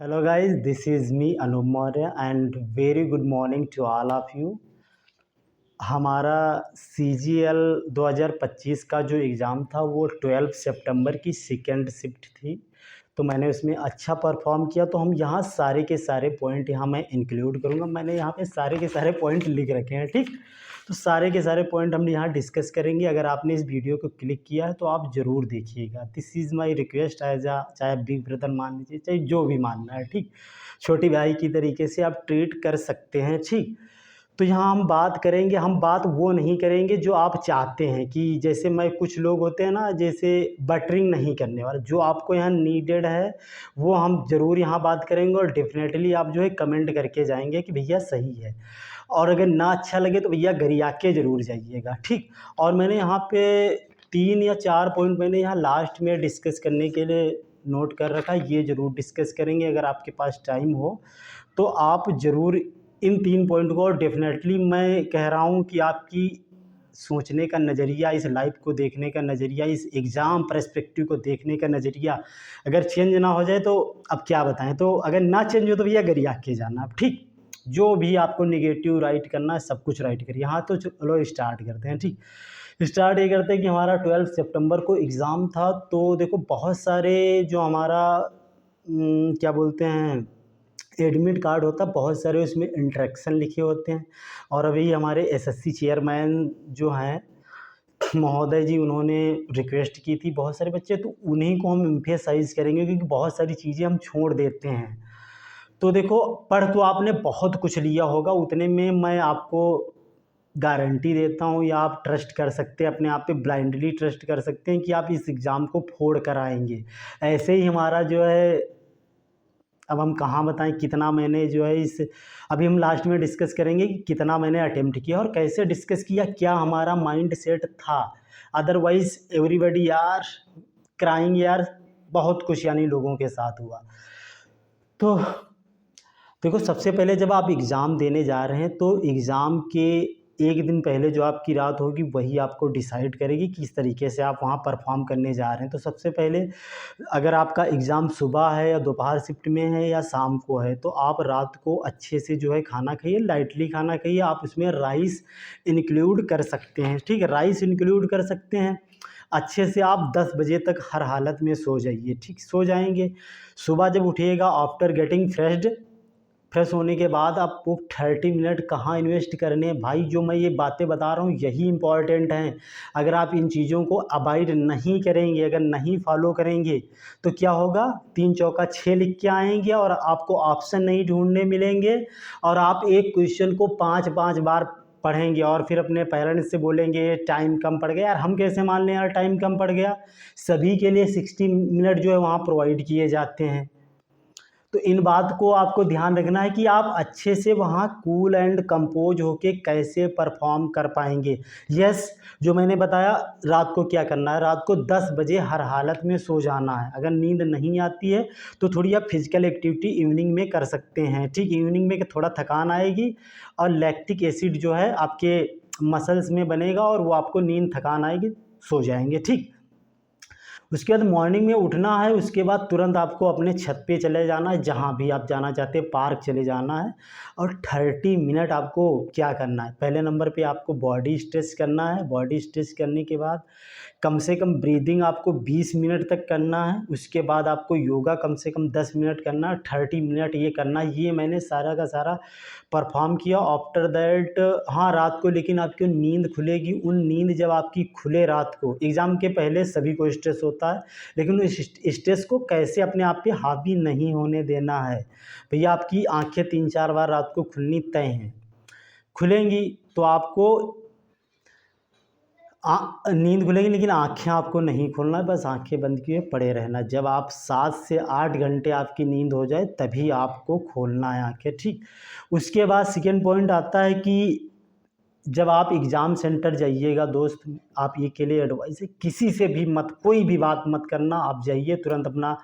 Hello guys, this is me Anup Maurya and very good morning to all of you। हमारा CGL 2025 का जो exam था वो 12 सितंबर की सेकेंड शिफ्ट थी। तो मैंने उसमें अच्छा परफॉर्म किया। तो हम यहाँ सारे के सारे पॉइंट यहाँ मैं इंक्लूड करूँगा। मैंने यहाँ पे सारे के सारे पॉइंट लिख रखे हैं, ठीक। तो सारे के सारे पॉइंट हम यहाँ डिस्कस करेंगे। अगर आपने इस वीडियो को क्लिक किया है तो आप ज़रूर देखिएगा। This is my request as uh, चाहे बिग ब्रदर मान लीजिए, चाहे जो भी मानना है, ठीक। छोटी भाई की तरीके से आप ट्रीट कर सकते हैं, ठीक। तो यहाँ हम बात करेंगे, हम बात वो नहीं करेंगे जो आप चाहते हैं कि जैसे मैं कुछ लोग होते हैं ना, जैसे बटरिंग नहीं करने वाले, जो आपको यहाँ नीडेड है वो हम ज़रूर यहाँ बात करेंगे। और डेफिनेटली आप जो है कमेंट करके जाएंगे कि भैया सही है। और अगर ना अच्छा लगे तो भैया गरिया के ज़रूर जाइएगा, ठीक। और मैंने यहाँ पे 3 या 4 पॉइंट मैंने यहाँ लास्ट में डिस्कस करने के लिए नोट कर रखा है, ये ज़रूर डिस्कस करेंगे। अगर आपके पास टाइम हो तो आप ज़रूर इन 3 पॉइंट को, और डेफिनेटली मैं कह रहा हूँ कि आपकी सोचने का नज़रिया, इस लाइफ को देखने का नज़रिया, इस एग्ज़ाम पर्सपेक्टिव को देखने का नज़रिया अगर चेंज ना हो जाए तो अब क्या बताएं। तो अगर ना चेंज हो तो भैया गरिया के जाना अब, ठीक। जो भी आपको निगेटिव राइट करना है सब कुछ राइट करिए। हाँ तो चलो स्टार्ट करते हैं, ठीक। स्टार्ट ये करते हैं कि हमारा 12 सितंबर को एग्ज़ाम था। तो देखो बहुत सारे जो हमारा क्या बोलते हैं एडमिट कार्ड होता है, बहुत सारे उसमें इंस्ट्रक्शन लिखे होते हैं। और अभी हमारे एसएससी चेयरमैन जो हैं महोदय जी, उन्होंने रिक्वेस्ट की थी बहुत सारे बच्चे, तो उन्हीं को हम एम्फेसाइज करेंगे क्योंकि बहुत सारी चीज़ें हम छोड़ देते हैं। तो देखो, पढ़ तो आपने बहुत कुछ लिया होगा, उतने में मैं आपको गारंटी देता हूँ या आप ट्रस्ट कर सकते हैं, अपने आप पे ब्लाइंडली ट्रस्ट कर सकते हैं कि आप इस एग्ज़ाम को फोड़ कर आएंगे। ऐसे ही हमारा जो है, अब हम कहाँ बताएं कितना मैंने जो है इस, अभी हम लास्ट में डिस्कस करेंगे कि कितना मैंने अटेम्प्ट किया और कैसे डिस्कस किया, क्या हमारा माइंड सेट था। अदरवाइज एवरीबडी यार क्राइंग यार, बहुत कुछ यानी लोगों के साथ हुआ। तो देखो, सबसे पहले जब आप एग्ज़ाम देने जा रहे हैं तो एग्ज़ाम के एक दिन पहले जो आपकी रात होगी वही आपको डिसाइड करेगी किस तरीके से आप वहाँ परफॉर्म करने जा रहे हैं। तो सबसे पहले, अगर आपका एग्ज़ाम सुबह है या दोपहर शिफ्ट में है या शाम को है, तो आप रात को अच्छे से जो है खाना खाइए, लाइटली खाना खाइए। आप उसमें राइस इंक्लूड कर सकते हैं, ठीक है, राइस इंक्लूड कर सकते हैं। अच्छे से आप 10 बजे तक हर हालत में सो जाइए, ठीक, सो जाएंगे। सुबह जब उठिएगा, आफ्टर गेटिंग फ्रेश होने के बाद आपको 30 मिनट कहाँ इन्वेस्ट करने हैं भाई। जो मैं ये बातें बता रहा हूँ यही इम्पॉर्टेंट हैं। अगर आप इन चीज़ों को अवॉइड नहीं करेंगे, अगर नहीं फॉलो करेंगे, तो क्या होगा, 3 चौका 6 लिख के आएंगे और आपको ऑप्शन नहीं ढूंढने मिलेंगे। और आप एक क्वेश्चन को 5-5 बार पढ़ेंगे और फिर अपने पेरेंट्स से बोलेंगे टाइम कम पड़ गया। यार हम कैसे मान लें यार टाइम कम पड़ गया, सभी के लिए 60 मिनट जो है वहाँ प्रोवाइड किए जाते हैं। तो इन बात को आपको ध्यान रखना है कि आप अच्छे से वहाँ कूल एंड कंपोज होके कैसे परफॉर्म कर पाएंगे। यस, जो मैंने बताया, रात को क्या करना है, रात को 10 बजे हर हालत में सो जाना है। अगर नींद नहीं आती है तो थोड़ी आप फिजिकल एक्टिविटी इवनिंग में कर सकते हैं, ठीक। इवनिंग में थोड़ा थकान आएगी और लैक्टिक एसिड जो है आपके मसल्स में बनेगा और वो आपको नींद थकान आएगी, सो जाएंगे, ठीक। उसके बाद मॉर्निंग में उठना है, उसके बाद तुरंत आपको अपने छत पे चले जाना है, जहाँ भी आप जाना चाहते हैं, पार्क चले जाना है। और 30 मिनट आपको क्या करना है, पहले नंबर पे आपको बॉडी स्ट्रेच करना है। बॉडी स्ट्रेच करने के बाद कम से कम ब्रीदिंग आपको 20 मिनट तक करना है। उसके बाद आपको योगा कम से कम 10 मिनट करना है, 30 मिनट ये करना है। ये मैंने सारा का सारा परफॉर्म किया। आफ्टर दैट, हाँ, रात को लेकिन आपकी नींद खुलेगी। उन नींद जब आपकी खुले रात को, एग्ज़ाम के पहले सभी को स्ट्रेस होता है, लेकिन उस स्ट्रेस को कैसे अपने आप पे हावी नहीं होने देना है। भैया आपकी आंखें 3-4 बार रात को खुलनी तय हैं, खुलेंगी तो आपको नींद खुलेगी, लेकिन आँखें आपको नहीं खोलना है, बस आँखें बंद किए पड़े रहना। जब आप 7 से 8 घंटे आपकी नींद हो जाए तभी आपको खोलना है आँखें, ठीक। उसके बाद सेकेंड पॉइंट आता है कि जब आप एग्ज़ाम सेंटर जाइएगा दोस्त, आप ये के लिए एडवाइस है, किसी से भी मत, कोई भी बात मत करना। आप जाइए, तुरंत अपना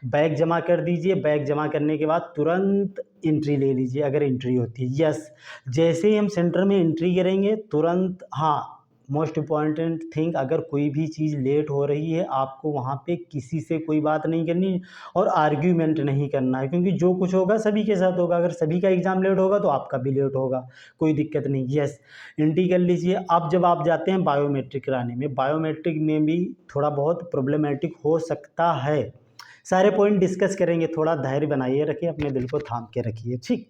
बैग जमा कर दीजिए। बैग जमा करने के बाद तुरंत एंट्री ले लीजिए अगर एंट्री होती है। यस, जैसे ही हम सेंटर में एंट्री करेंगे तुरंत, हाँ, मोस्ट इम्पॉर्टेंट थिंग, अगर कोई भी चीज़ लेट हो रही है आपको वहाँ पे किसी से कोई बात नहीं करनी और आर्ग्यूमेंट नहीं करना है, क्योंकि जो कुछ होगा सभी के साथ होगा। अगर सभी का एग्ज़ाम लेट होगा तो आपका भी लेट होगा, कोई दिक्कत नहीं। यस, एंट्री कर लीजिए। अब जब आप जाते हैं बायोमेट्रिक कराने में, बायोमेट्रिक में भी थोड़ा बहुत प्रॉब्लमेटिक हो सकता है। सारे पॉइंट डिस्कस करेंगे, थोड़ा धैर्य बनाइए रखिए, अपने दिल को थाम के रखिए, ठीक।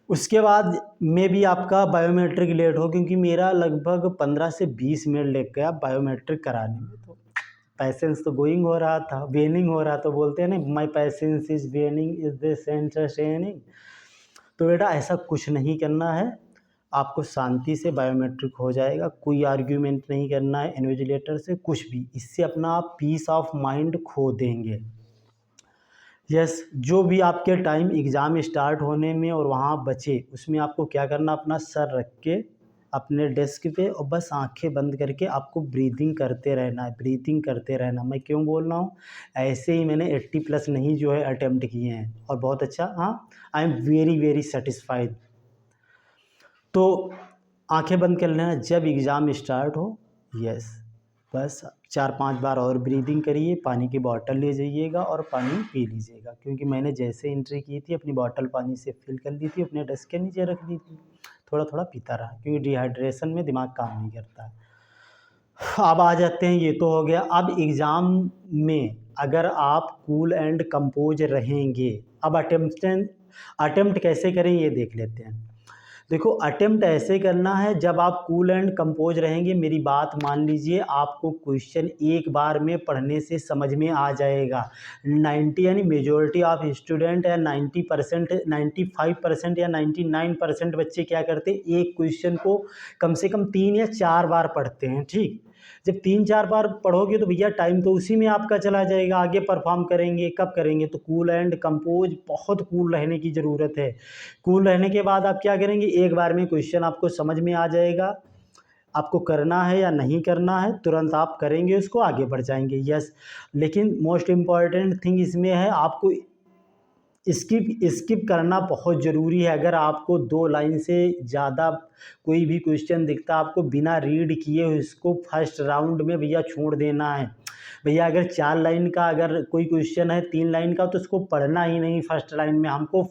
उसके बाद में भी आपका बायोमेट्रिक लेट हो, क्योंकि मेरा लगभग 15 से 20 मिनट लग गया बायोमेट्रिक कराने में। तो पैसेंस तो गोइंग हो रहा था, वेनिंग हो रहा, तो बोलते हैं ना, my patience is waning is this entertaining. तो बेटा ऐसा कुछ नहीं करना है, आपको शांति से बायोमेट्रिक हो जाएगा, कोई आर्ग्यूमेंट नहीं करना है इन्विजिलेटर से, कुछ भी। इससे अपना आप पीस ऑफ माइंड खो देंगे। यस, जो भी आपके टाइम एग्ज़ाम स्टार्ट होने में और वहाँ बचे, उसमें आपको क्या करना, अपना सर रख के अपने डेस्क पे और बस आंखें बंद करके आपको ब्रीदिंग करते रहना है, ब्रीदिंग करते रहना। मैं क्यों बोल रहा हूँ, ऐसे ही मैंने 80 प्लस नहीं जो है अटेम्प्ट किए हैं और बहुत अच्छा, हाँ, I am very very satisfied. तो आंखें बंद कर लेना जब एग्ज़ाम स्टार्ट हो। यस, बस 4-5 बार और ब्रीदिंग करिए, पानी की बॉटल ले जाइएगा और पानी पी लीजिएगा, क्योंकि मैंने जैसे एंट्री की थी अपनी बॉटल पानी से फिल कर ली थी, अपने डेस्क के नीचे रख दी थी, थोड़ा थोड़ा पीता रहा, क्योंकि डिहाइड्रेशन में दिमाग काम नहीं करता है। अब आ जाते हैं, ये तो हो गया। अब एग्ज़ाम में अगर आप कूल एंड कंपोज रहेंगे, अब अटेम्प्ट कैसे करें ये देख लेते हैं। देखो, अटेम्प्ट ऐसे करना है जब आप कूल एंड कंपोज रहेंगे। मेरी बात मान लीजिए, आपको क्वेश्चन एक बार में पढ़ने से समझ में आ जाएगा। 90 यानी मेजॉरिटी ऑफ स्टूडेंट या 90%, 95% या 99% बच्चे क्या करते हैं, एक क्वेश्चन को कम से कम 3 या 4 बार पढ़ते हैं, ठीक। जब 3-4 बार पढ़ोगे तो भैया टाइम तो उसी में आपका चला जाएगा, आगे परफॉर्म करेंगे कब करेंगे। तो कूल एंड कंपोज, बहुत कूल रहने की ज़रूरत है। कूल रहने के बाद आप क्या करेंगे, एक बार में क्वेश्चन आपको समझ में आ जाएगा, आपको करना है या नहीं करना है, तुरंत आप करेंगे उसको, आगे बढ़ जाएंगे। यस, लेकिन मोस्ट इम्पॉर्टेंट थिंग इसमें है, आपको स्किप करना बहुत ज़रूरी है। अगर आपको 2 लाइन से ज़्यादा कोई भी क्वेश्चन दिखता है, आपको बिना रीड किए उसको फर्स्ट राउंड में भैया छोड़ देना है। भैया अगर 4 लाइन का अगर कोई क्वेश्चन है, 3 लाइन का, तो उसको पढ़ना ही नहीं फर्स्ट लाइन में। हमको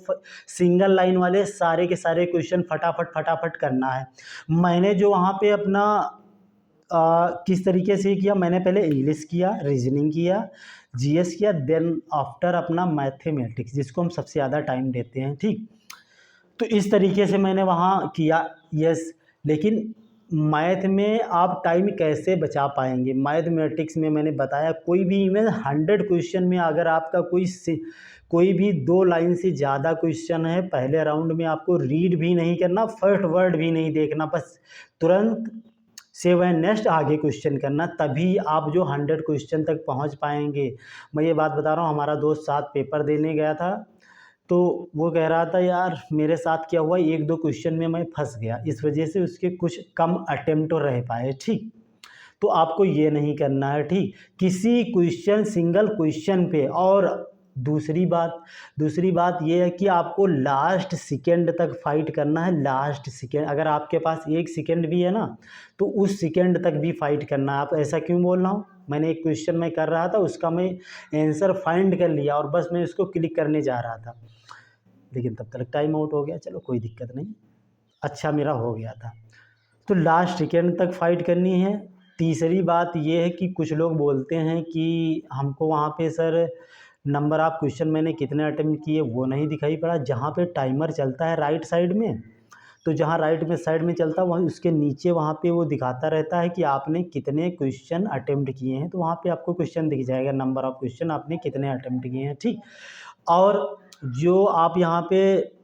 सिंगल लाइन वाले सारे के सारे क्वेश्चन फटाफट फटाफट करना है। मैंने जो वहाँ पे अपना किस तरीके से किया, मैंने पहले इंग्लिश किया, रीजनिंग किया, जीएस किया, देन आफ्टर अपना मैथमेटिक्स, जिसको हम सबसे ज़्यादा टाइम देते हैं, ठीक। तो इस तरीके से मैंने वहाँ किया। यस, लेकिन मैथ में आप टाइम कैसे बचा पाएंगे, मैथमेटिक्स में मैंने बताया, कोई भी इवन 100 क्वेश्चन में अगर आपका कोई भी 2 लाइन से ज़्यादा क्वेश्चन है, पहले राउंड में आपको रीड भी नहीं करना, फर्स्ट वर्ड भी नहीं देखना, बस तुरंत सेव एंड नेक्स्ट आगे क्वेश्चन करना, तभी आप जो 100 क्वेश्चन तक पहुंच पाएंगे। मैं ये बात बता रहा हूँ, हमारा दोस्त साथ पेपर देने गया था, तो वो कह रहा था, यार मेरे साथ क्या हुआ, 1-2 क्वेश्चन में मैं फंस गया, इस वजह से उसके कुछ कम अटेम्प्ट रह पाए, ठीक। तो आपको ये नहीं करना है, ठीक, किसी क्वेश्चन, सिंगल क्वेश्चन पे। और दूसरी बात ये है कि आपको लास्ट सेकेंड तक फाइट करना है, लास्ट सेकेंड। अगर आपके पास 1 सेकेंड भी है ना, तो उस सेकेंड तक भी फाइट करना है। आप ऐसा क्यों बोल रहा हूँ, मैंने एक क्वेश्चन मैं कर रहा था, उसका मैं आंसर फाइंड कर लिया और बस मैं उसको क्लिक करने जा रहा था, लेकिन तब तक टाइम आउट हो गया। चलो कोई दिक्कत नहीं, अच्छा मेरा हो गया था। तो लास्ट सेकेंड तक फाइट करनी है। तीसरी बात ये है कि कुछ लोग बोलते हैं कि हमको वहाँ पे सर नंबर ऑफ क्वेश्चन मैंने कितने अटेम्प्ट किए वो नहीं दिखाई पड़ा। जहाँ पे टाइमर चलता है राइट साइड में, तो जहाँ राइट में साइड में चलता है वहाँ उसके नीचे वहाँ पे वो दिखाता रहता है कि आपने कितने क्वेश्चन अटेम्प्ट किए हैं। तो वहाँ पे आपको क्वेश्चन दिख जाएगा, नंबर ऑफ क्वेश्चन आपने कितने अटेम्प्ट किए हैं, ठीक। और जो आप यहाँ पे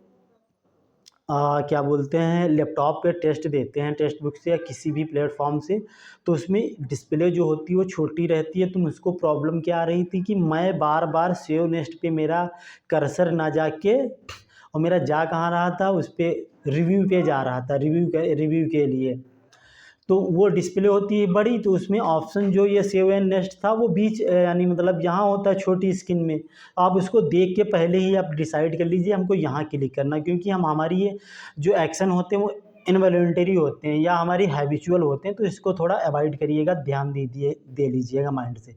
क्या बोलते हैं, लैपटॉप पे टेस्ट देते हैं, टेक्स्ट बुक से या किसी भी प्लेटफॉर्म से, तो उसमें डिस्प्ले जो होती है वो छोटी रहती है। तो मुझको प्रॉब्लम क्या आ रही थी कि मैं बार बार सेव नेक्स्ट पे मेरा कर्सर ना जाके, और मेरा जा कहाँ रहा था, उस पर रिव्यू पे जा रहा था, रिव्यू के लिए। तो वो डिस्प्ले होती है बड़ी, तो उसमें ऑप्शन जो ये सेव एंड नेक्स्ट था वो बीच यानी मतलब यहाँ होता है छोटी स्क्रीन में। आप उसको देख के पहले ही आप डिसाइड कर लीजिए हमको यहाँ क्लिक करना, क्योंकि हमारी ये जो एक्शन होते हैं वो इनवॉलंटरी होते हैं या हमारी हैबिचुअल होते हैं, तो इसको थोड़ा अवॉइड करिएगा, ध्यान दे लीजिएगा माइंड से।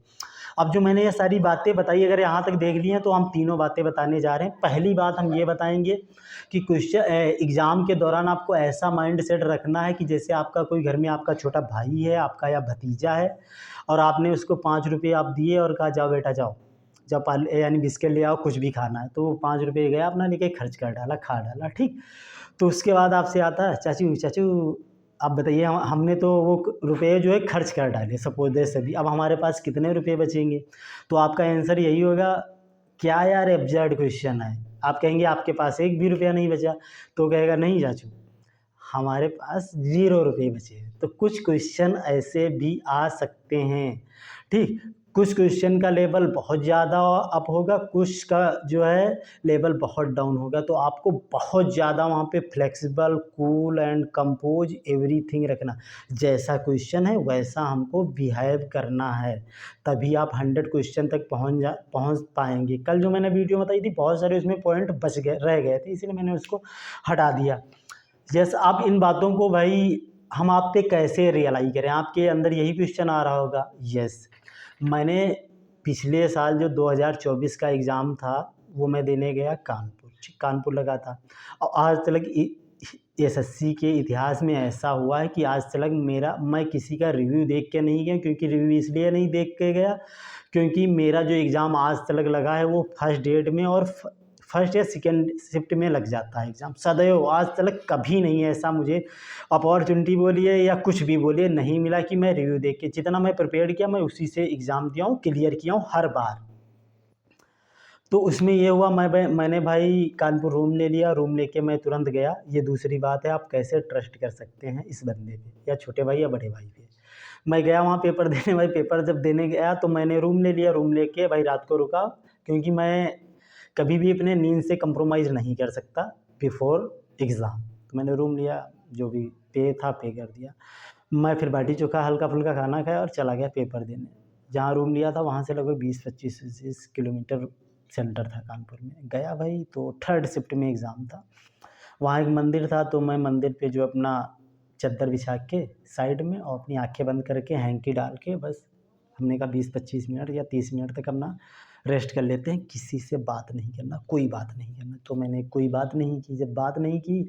अब जो मैंने ये सारी बातें बताई, अगर यहाँ तक देख ली हैं तो हम तीनों बातें बताने जा रहे हैं। पहली बात हम ये बताएंगे कि क्वेश्चन एग्ज़ाम के दौरान आपको ऐसा माइंड सेट रखना है कि जैसे आपका कोई घर में आपका छोटा भाई है आपका या भतीजा है, और आपने उसको 5 रुपये आप दिए और कहा जाओ बेटा जाओ, जब यानी बिस्किट ले आओ, कुछ भी खाना है, तो वो 5 रुपये गया अपना लेके खर्च कर डाला, खा डाला, ठीक। तो उसके बाद आपसे आता है, चाचू चाचू आप बताइए, हमने तो वो रुपये जो है खर्च कर डाले, सपोज दैट सभी, अब हमारे पास कितने रुपये बचेंगे? तो आपका आंसर यही होगा, क्या यार एब्जर्ड क्वेश्चन है। आप कहेंगे आपके पास एक भी रुपया नहीं बचा, तो कहेगा नहीं चाचू हमारे पास 0 रुपये बचे हैं। तो कुछ क्वेश्चन ऐसे भी आ सकते हैं, ठीक। कुछ क्वेश्चन का लेवल बहुत ज़्यादा अप होगा, कुछ का जो है लेवल बहुत डाउन होगा। तो आपको बहुत ज़्यादा वहाँ पे flexible, cool and compose everything रखना। जैसा क्वेश्चन है वैसा हमको बिहेव करना है, तभी आप 100 क्वेश्चन तक पहुँच पाएंगे। कल जो मैंने वीडियो बताई थी बहुत सारे उसमें पॉइंट रह गए थे, इसलिए मैंने उसको हटा दिया। जैसे आप इन बातों को भाई हम आप पे कैसे रियलाइज करें, आपके अंदर यही क्वेश्चन आ रहा होगा। यस, मैंने पिछले साल जो 2024 का एग्ज़ाम था वो मैं देने गया कानपुर, कानपुर लगा था। और आज तक एसएससी के इतिहास में ऐसा हुआ है कि आज तक मैं किसी का रिव्यू देख के नहीं गया, क्योंकि रिव्यू इसलिए नहीं देख के गया क्योंकि मेरा जो एग्ज़ाम आज तक लगा है वो फर्स्ट डेट में और फर्स्ट या सेकेंड शिफ्ट में लग जाता है एग्ज़ाम। सदैव आज तक कभी नहीं ऐसा मुझे अपॉर्चुनिटी बोलिए या कुछ भी बोलिए नहीं मिला कि मैं रिव्यू देख के, जितना मैं प्रिपेयर किया मैं उसी से एग्ज़ाम दिया हूँ, क्लियर किया हूँ हर बार। तो उसमें ये हुआ, मैंने भाई कानपुर रूम ले लिया, रूम लेके मैं तुरंत गया। ये दूसरी बात है, आप कैसे ट्रस्ट कर सकते हैं इस बंदे पे, या छोटे भाई या बड़े भाई पे। मैं गया वहाँ पेपर देने, भाई पेपर जब देने गया तो मैंने रूम ले लिया, रूम लेके भाई रात को रुका, क्योंकि मैं कभी भी अपने नींद से कंप्रोमाइज़ नहीं कर सकता बिफोर एग्ज़ाम। तो मैंने रूम लिया, जो भी पे था पे कर दिया। मैं फिर बाटी चोखा हल्का फुल्का खाना खाया और चला गया पेपर देने। जहाँ रूम लिया था वहाँ से लगभग 20-25 किलोमीटर सेंटर था कानपुर में। गया भाई, तो थर्ड शिफ्ट में एग्ज़ाम था। वहाँ एक मंदिर था, तो मैं मंदिर पे जो अपना चद्दर बिछा के साइड में और अपनी आंखें बंद करके हैंकी डाल के बस, हमने कहा 20-25 मिनट या 30 मिनट तक अपना रेस्ट कर लेते हैं, किसी से बात नहीं करना, कोई बात नहीं करना। तो मैंने कोई बात नहीं की। जब बात नहीं की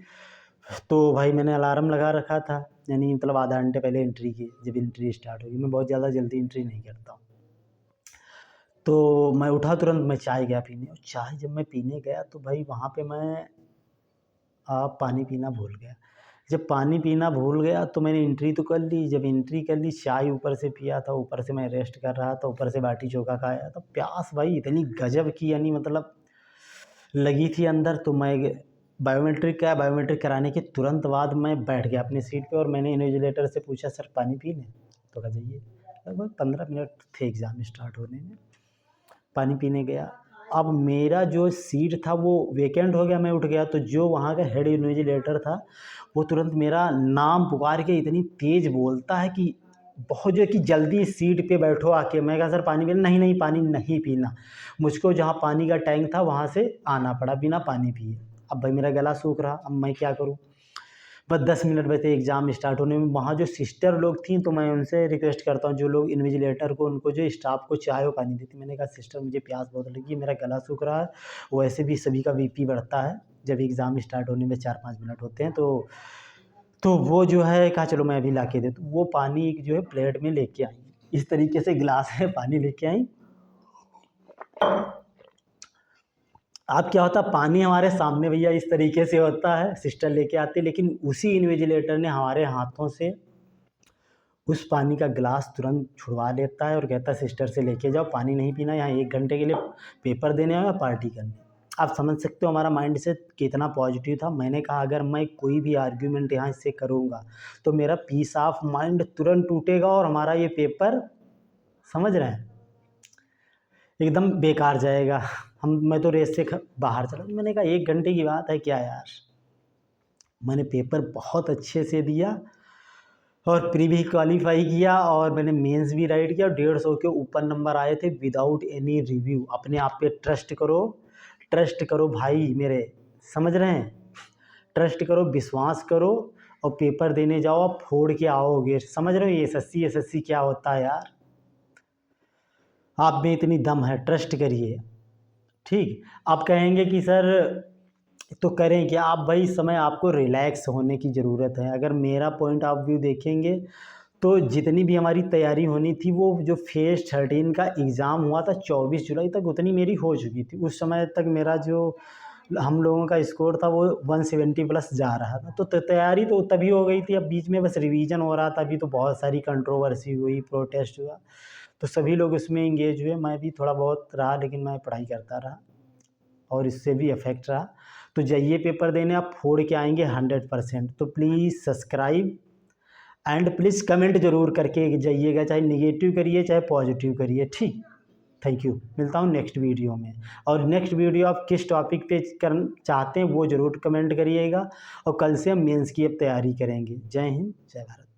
तो भाई मैंने अलार्म लगा रखा था, यानी मतलब आधा घंटे पहले एंट्री की, जब एंट्री स्टार्ट होगी। मैं बहुत ज़्यादा जल्दी एंट्री नहीं करता हूँ। तो मैं उठा तुरंत, मैं चाय गया पीने, और चाय जब मैं पीने गया तो भाई वहाँ पे मैं पानी पीना भूल गया। जब पानी पीना भूल गया तो मैंने एंट्री तो कर ली। जब एंट्री कर ली, चाय ऊपर से पिया था, ऊपर से मैं रेस्ट कर रहा था, ऊपर से बाटी चोखा खाया, तो प्यास भाई इतनी गजब की, यानी मतलब लगी थी अंदर। तो मैं बायोमेट्रिक कराने के तुरंत बाद मैं बैठ गया अपनी सीट पे, और मैंने इन्विजिलेटर से पूछा सर पानी पी लें? तो कहा जाइए। लगभग 15 मिनट थे एग्ज़ाम स्टार्ट होने में। पानी पीने गया। अब मेरा जो सीट था वो वैकेंट हो गया, मैं उठ गया। तो जो वहाँ का हेड इन्विजिलेटर था वो तुरंत मेरा नाम पुकार के इतनी तेज़ बोलता है कि बहुत जो है कि जल्दी सीट पे बैठो आके। मैं कहा सर पानी पीना? नहीं नहीं पानी नहीं पीना। मुझको जहाँ पानी का टैंक था वहाँ से आना पड़ा बिना पानी पिए। अब भाई मेरा गला सूख रहा, अब मैं क्या करूँ? बस 10 मिनट बचे एग्ज़ाम स्टार्ट होने में। वहाँ जो सिस्टर लोग थीं, तो मैं उनसे रिक्वेस्ट करता हूँ, जो लोग इन्विजिलेटर को, उनको जो स्टाफ को चाय और पानी देती, मैंने कहा सिस्टर मुझे प्यास बहुत लगी, मेरा गला सूख रहा है। वैसे भी सभी का बीपी बढ़ता है जब एग्ज़ाम स्टार्ट होने में 4-5 मिनट होते हैं। तो वो जो है कहा चलो मैं अभी ला के देती हूँ। वो पानी जो है प्लेट में लेके आई, इस तरीके से गिलास में पानी लेके आई। अब क्या होता, पानी हमारे सामने भैया इस तरीके से होता है, सिस्टर लेके आती, लेकिन उसी इन्विजिलेटर ने हमारे हाथों से उस पानी का गिलास तुरंत छुड़वा लेता है और कहता है सिस्टर से लेके जाओ, पानी नहीं पीना, यहाँ 1 घंटे के लिए पेपर देने आए हो या पार्टी करने। आप समझ सकते हो हमारा माइंड सेट कितना पॉजिटिव था। मैंने कहा अगर मैं कोई भी आर्ग्यूमेंट यहाँ से करूँगा तो मेरा पीस ऑफ माइंड तुरंत टूटेगा और हमारा ये पेपर, समझ रहे हैं, एकदम बेकार जाएगा। मैं तो रेस से बाहर चला। मैंने कहा 1 घंटे की बात है क्या यार। मैंने पेपर बहुत अच्छे से दिया और प्री भी क्वालिफाई किया, और मैंने मेंस भी राइट किया, और 150 के ऊपर नंबर आए थे विदाउट एनी रिव्यू। अपने आप पे ट्रस्ट करो भाई मेरे, समझ रहे हैं, ट्रस्ट करो, विश्वास करो। और पेपर देने जाओ आप फोड़ के आओगे। समझ रहे हो ये एसएससी क्या होता है यार। आप में इतनी दम है, ट्रस्ट करिए। ठीक, आप कहेंगे कि सर तो करें क्या। आप भाई इस समय आपको रिलैक्स होने की ज़रूरत है। अगर मेरा पॉइंट ऑफ व्यू देखेंगे तो जितनी भी हमारी तैयारी होनी थी, वो जो फेज़ 13 का एग्ज़ाम हुआ था 24 जुलाई तक, उतनी मेरी हो चुकी थी। उस समय तक मेरा जो हम लोगों का स्कोर था वो 170 प्लस जा रहा था। तो तैयारी तो तभी हो गई थी। अब बीच में बस रिवीजन हो रहा था। अभी तो बहुत सारी कंट्रोवर्सी हुई, प्रोटेस्ट हुआ, तो सभी लोग उसमें इंगेज हुए। मैं भी थोड़ा बहुत रहा, लेकिन मैं पढ़ाई करता रहा और इससे भी इफ़ेक्ट रहा। तो जाइए पेपर देने, आप फोड़ के आएंगे 100%। तो please subscribe and please comment ज़रूर करके जाइएगा, चाहे निगेटिव करिए चाहे पॉजिटिव करिए। ठीक, थैंक यू। मिलता हूँ नेक्स्ट वीडियो में। और नेक्स्ट वीडियो आप किस टॉपिक पे कर चाहते हैं वो ज़रूर कमेंट करिएगा। और कल से हम मेंस की अब तैयारी करेंगे। जय हिंद, जय भारत।